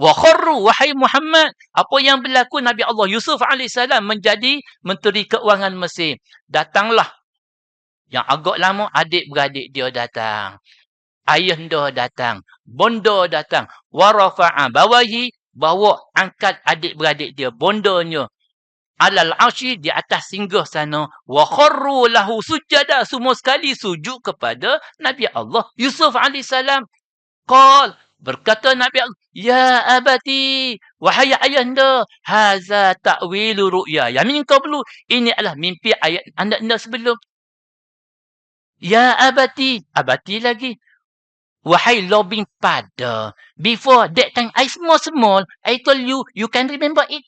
Wa kharru, wahai Muhammad, apa yang berlaku Nabi Allah Yusuf alaihissalam menjadi menteri keuangan Mesir. Datanglah yang agak lama adik-beradik dia datang. Ayahnya datang, bonda datang, wa rafa'a bawahi, bawa angkat adik-beradik dia, bondanya alal arsy, di atas singgah sana, wa kharru lahu sujada, semua sekali sujud kepada Nabi Allah Yusuf alaihissalam. Qal, berkata Nabi Allah, ya abati, wahai ayahanda, haza ta'wilu ru'ya ya min qablu, ini adalah mimpi ayat anda sebelum. Ya abati, abati lagi. Wahai loving father, before that time I small, I told you, you can remember it.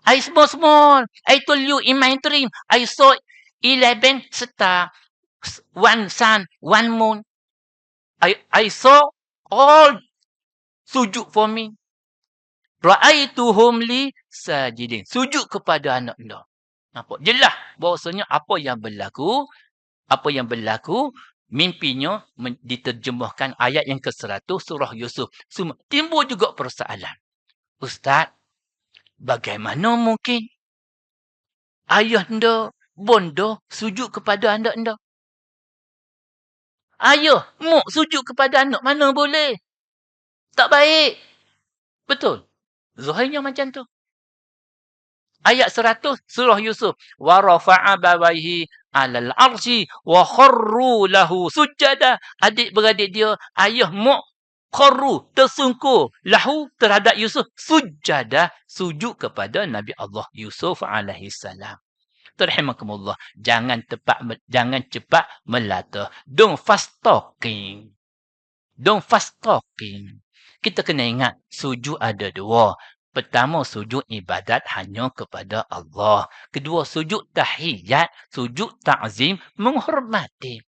I small, I told you in my dream, I saw 11 star, one sun, one moon. I saw all sujud for me. Ra'aituhum li sajidin. Sujud kepada anak anda. Nampak? Jelas bahawasanya apa yang berlaku, mimpinya diterjemahkan ayat yang ke-100 surah Yusuf. Semua timbul juga persoalan. Ustaz, bagaimana mungkin ayah anda, bonda sujud kepada anak anda? Ayah, mak sujud kepada anak, mana boleh? Tak baik. Betul. Zahirnya macam tu. Ayat 100 surah Yusuf. Wa rafa'a bawaihi 'alal arsy wa kharru lahu sujada. Adik-beradik dia, ayah, mak, kharru, tersungkur lahu terhadap Yusuf, sujada, sujud kepada Nabi Allah Yusuf alaihi salam. Rahimakumullah. Jangan cepat melata. Don't fast talking. Kita kena ingat, sujud ada dua. Pertama, sujud ibadat hanya kepada Allah. Kedua, sujud tahiyat, sujud ta'zim, menghormati.